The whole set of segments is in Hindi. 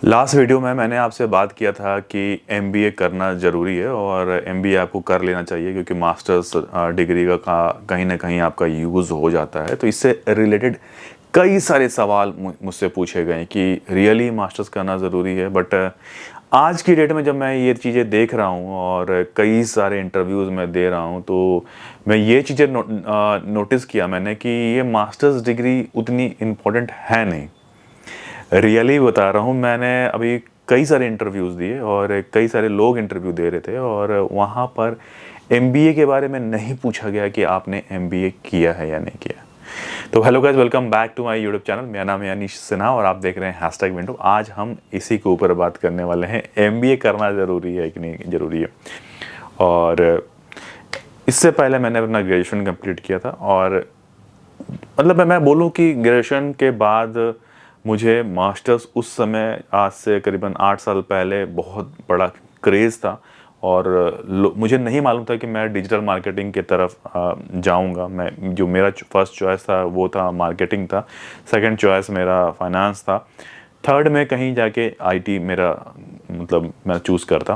लास्ट वीडियो में मैंने आपसे बात किया था कि एमबीए करना ज़रूरी है और एमबीए आपको कर लेना चाहिए क्योंकि मास्टर्स डिग्री का कहीं ना कहीं आपका यूज़ हो जाता है। तो इससे रिलेटेड कई सारे सवाल मुझसे पूछे गए कि रियली मास्टर्स करना ज़रूरी है। बट आज की डेट में जब मैं ये चीज़ें देख रहा हूँ और कई सारे इंटरव्यूज़ में दे रहा हूँ तो मैं ये चीज़ें नोटिस किया मैंने कि ये मास्टर्स डिग्री उतनी इम्पोर्टेंट है नहीं। रियली बता रहा हूँ, मैंने अभी कई सारे इंटरव्यूज़ दिए और कई सारे लोग इंटरव्यू दे रहे थे और वहाँ पर एमबीए के बारे में नहीं पूछा गया कि आपने एमबीए किया है या नहीं किया। तो hello guys, welcome back to my YouTube channel. मेरा नाम है अनीश सिन्हा और आप देख रहे हैं हैशटैग विंडो। आज हम इसी के ऊपर बात करने वाले हैं, एमबीए करना ज़रूरी है कि नहीं ज़रूरी है। और इससे पहले मैंने अपना ग्रेजुएशन कंप्लीट किया था और मतलब मैं बोलूँ कि ग्रेजुएशन के बाद मुझे मास्टर्स उस समय आज से करीबन 8 साल पहले बहुत बड़ा क्रेज़ था और मुझे नहीं मालूम था कि मैं डिजिटल मार्केटिंग की तरफ जाऊंगा। मैं जो मेरा फर्स्ट चॉइस था वो था मार्केटिंग था, सेकंड चॉइस मेरा फाइनेंस था, थर्ड में कहीं जाके आईटी मेरा मतलब मैं चूज़ करता।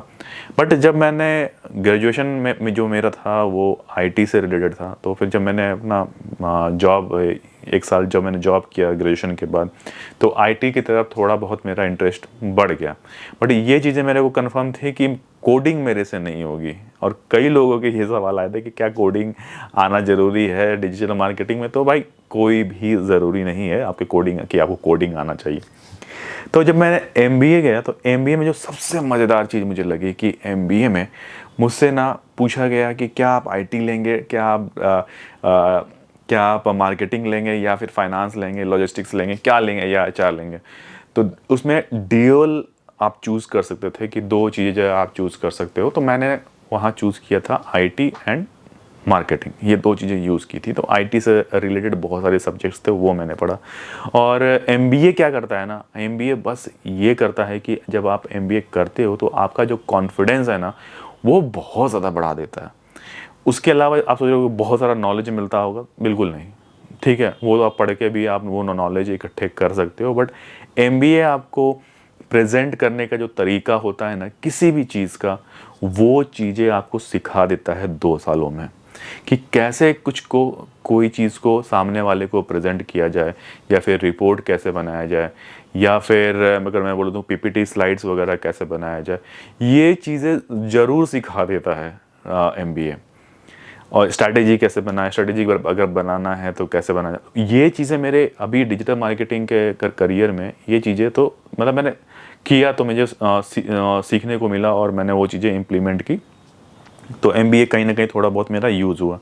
बट जब मैंने ग्रेजुएशन में जो मेरा था वो आईटी से रिलेटेड था, तो फिर जब मैंने अपना जॉब 1 साल जब मैंने जॉब किया ग्रेजुएशन के बाद, तो आईटी की तरफ थोड़ा बहुत मेरा इंटरेस्ट बढ़ गया। बट ये चीज़ें मेरे को कंफर्म थी कि कोडिंग मेरे से नहीं होगी। और कई लोगों के ये सवाल आए थे कि क्या कोडिंग आना ज़रूरी है डिजिटल मार्केटिंग में। तो भाई कोई भी ज़रूरी नहीं है आपके कोडिंग कि आपको कोडिंग आना चाहिए। तो जब मैंने एमबीए गया तो एमबीए में जो सबसे मज़ेदार चीज़ मुझे लगी कि एमबीए में मुझसे ना पूछा गया कि क्या आप आईटी लेंगे, क्या आप मार्केटिंग लेंगे या फिर फाइनेंस लेंगे, लॉजिस्टिक्स लेंगे, क्या लेंगे या एचआर लेंगे। तो उसमें ड्यूअल आप चूज़ कर सकते थे कि दो चीज़ें आप चूज़ कर सकते हो। तो मैंने वहाँ चूज़ किया था आईटी एंड मार्केटिंग, ये दो चीज़ें यूज़ की थी। तो आईटी से रिलेटेड बहुत सारे सब्जेक्ट्स थे वो मैंने पढ़ा। और एमबीए क्या करता है ना, एमबीए बस ये करता है कि जब आप एमबीए करते हो तो आपका जो कॉन्फिडेंस है ना वो बहुत ज़्यादा बढ़ा देता है। उसके अलावा आप सोच रहे हो बहुत सारा नॉलेज मिलता होगा, बिल्कुल नहीं। ठीक है, वो तो आप पढ़ के भी आप वो नॉलेज इकट्ठे कर सकते हो। बट एमबीए आपको प्रेजेंट करने का जो तरीका होता है ना किसी भी चीज़ का, वो चीज़ें आपको सिखा देता है 2 सालों में कि कैसे कुछ को कोई चीज़ को सामने वाले को प्रेजेंट किया जाए, या फिर रिपोर्ट कैसे बनाया जाए, या फिर अगर मैं बोलूँ तो पीपीटी स्लाइड्स वगैरह कैसे बनाया जाए। ये चीज़ें ज़रूर सिखा देता है एमबीए। और स्ट्रैटेजी कैसे बनाए, स्ट्रैटेजी अगर बनाना है तो कैसे बनाना, ये चीज़ें मेरे अभी डिजिटल मार्केटिंग के करियर में ये चीज़ें तो मतलब मैंने किया तो मुझे सीखने को मिला और मैंने वो चीज़ें इम्प्लीमेंट की। तो एमबीए कहीं ना कहीं थोड़ा बहुत मेरा यूज़ हुआ।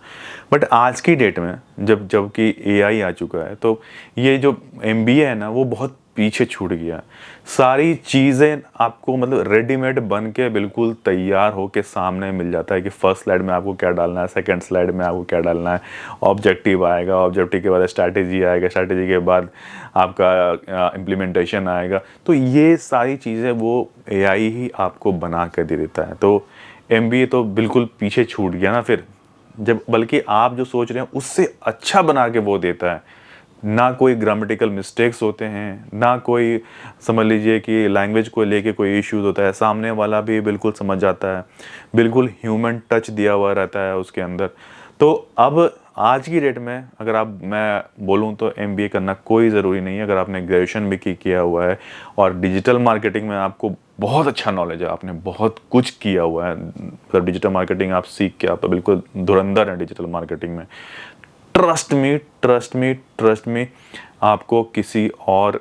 बट आज की डेट में जबकि एआई आ चुका है तो ये जो एमबीए है ना वो बहुत पीछे छूट गया है। सारी चीज़ें आपको मतलब रेडीमेड बन के बिल्कुल तैयार हो के सामने मिल जाता है कि फर्स्ट स्लाइड में आपको क्या डालना है, सेकंड स्लाइड में आपको क्या डालना है। ऑब्जेक्टिव आएगा, ऑब्जेक्टिव के बाद स्ट्रैटेजी आएगा, स्ट्रैटेजी के बाद आपका इम्प्लीमेंटेशन आएगा। तो ये सारी चीज़ें वो एआई ही आपको बना कर दे देता है। तो एमबीए तो बिल्कुल पीछे छूट गया ना फिर, जब बल्कि आप जो सोच रहे हैं उससे अच्छा बना के वो देता है। ना कोई ग्रामेटिकल मिस्टेक्स होते हैं, ना कोई समझ लीजिए कि लैंग्वेज को लेके कोई इश्यूज होता है, सामने वाला भी बिल्कुल समझ जाता है, बिल्कुल ह्यूमन टच दिया हुआ रहता है उसके अंदर। तो अब आज की डेट में अगर मैं बोलूँ तो एमबीए करना कोई ज़रूरी नहीं है अगर आपने ग्रेजुएशन भी किया हुआ है और डिजिटल मार्केटिंग में आपको बहुत अच्छा नॉलेज है, आपने बहुत कुछ किया हुआ है। मतलब डिजिटल मार्केटिंग आप सीख के आप तो बिल्कुल धुरंधर हैं डिजिटल मार्केटिंग में। Trust me, trust me, trust me, आपको किसी और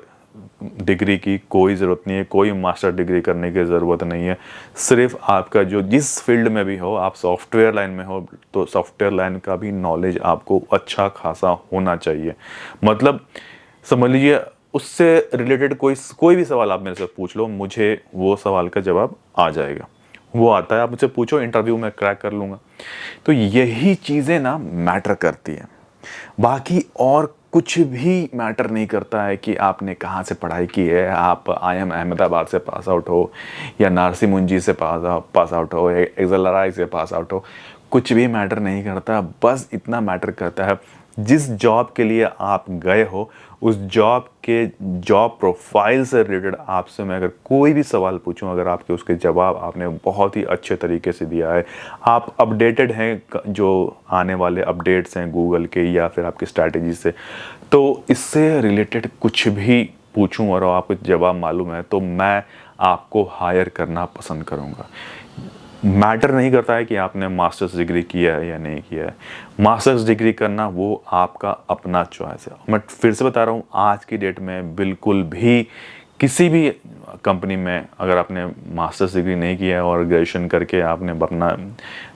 डिग्री की कोई ज़रूरत नहीं है, कोई मास्टर डिग्री करने की ज़रूरत नहीं है। सिर्फ आपका जो जिस फील्ड में भी हो, आप सॉफ्टवेयर लाइन में हो तो सॉफ्टवेयर लाइन का भी नॉलेज आपको अच्छा खासा होना चाहिए। मतलब समझ लीजिए उससे रिलेटेड कोई भी सवाल आप मेरे से पूछ लो, मुझे वो सवाल का जवाब आ जाएगा। वो आता है, आप मुझसे पूछो, इंटरव्यू में क्रैक कर लूँगा। तो यही चीज़ें ना मैटर करती है, बाकी और कुछ भी मैटर नहीं करता है कि आपने कहाँ से पढ़ाई की है। आप आईएम अहमदाबाद से पास आउट हो या नारसी मुंजी से पास आउट हो, एक्सएलआरआई से पास आउट हो, कुछ भी मैटर नहीं करता। बस इतना मैटर करता है जिस जॉब के लिए आप गए हो उस जॉब के जॉब प्रोफाइल से रिलेटेड आपसे मैं अगर कोई भी सवाल पूछूं, अगर आपके उसके जवाब आपने बहुत ही अच्छे तरीके से दिया है, आप अपडेटेड हैं जो आने वाले अपडेट्स हैं गूगल के या फिर आपकी स्ट्रैटेजी से, तो इससे रिलेटेड कुछ भी पूछूं और आपको जवाब मालूम है तो मैं आपको हायर करना पसंद करूंगा। मैटर नहीं करता है कि आपने मास्टर्स डिग्री किया है या नहीं किया है। मास्टर्स डिग्री करना वो आपका अपना चॉइस है। मैं फिर से बता रहा हूँ, आज की डेट में बिल्कुल भी किसी भी कंपनी में अगर आपने मास्टर्स डिग्री नहीं किया है और ग्रेजुएशन करके आपने अपना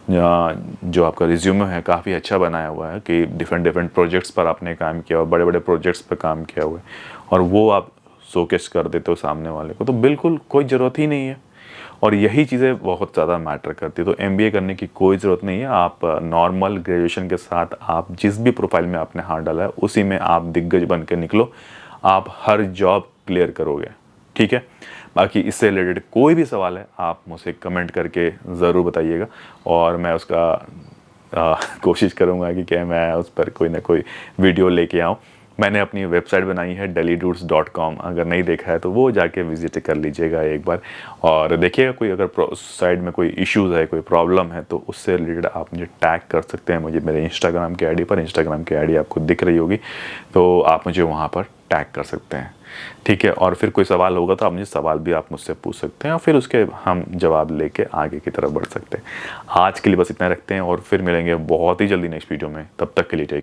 जो आपका रिज्यूमे है काफ़ी अच्छा बनाया हुआ है कि डिफरेंट डिफरेंट प्रोजेक्ट्स पर आपने काम किया और बड़े बड़े प्रोजेक्ट्स पर काम किया हुआ है और वो आप शोकेस कर देते हो सामने वाले को, तो बिल्कुल कोई ज़रूरत ही नहीं है। और यही चीज़ें बहुत ज़्यादा मैटर करती है। तो एमबीए करने की कोई ज़रूरत नहीं है। आप नॉर्मल ग्रेजुएशन के साथ आप जिस भी प्रोफाइल में आपने हाथ डाला है उसी में आप दिग्गज बन के निकलो, आप हर जॉब क्लियर करोगे। ठीक है, बाकी इससे रिलेटेड कोई भी सवाल है आप मुझसे कमेंट करके ज़रूर बताइएगा और मैं उसका कोशिश करूँगा कि क्या मैं उस पर कोई ना कोई वीडियो लेके आऊँ। मैंने अपनी वेबसाइट बनाई है delhidudes.com, अगर नहीं देखा है तो वो जाके विजिट कर लीजिएगा एक बार और देखिएगा कोई अगर साइड में कोई इश्यूज़ है, कोई प्रॉब्लम है तो उससे रिलेटेड आप मुझे टैग कर सकते हैं। मुझे मेरे इंस्टाग्राम की आईडी पर, इंस्टाग्राम की आईडी आपको दिख रही होगी, तो आप मुझे वहाँ पर टैग कर सकते हैं। ठीक है, और फिर कोई सवाल होगा तो आप मुझे सवाल भी आप मुझसे पूछ सकते हैं और फिर उसके हम जवाब लेके आगे की तरफ बढ़ सकते हैं। आज के लिए बस इतना रखते हैं और फिर मिलेंगे बहुत ही जल्दी नेक्स्ट वीडियो में। तब तक के लिए टेक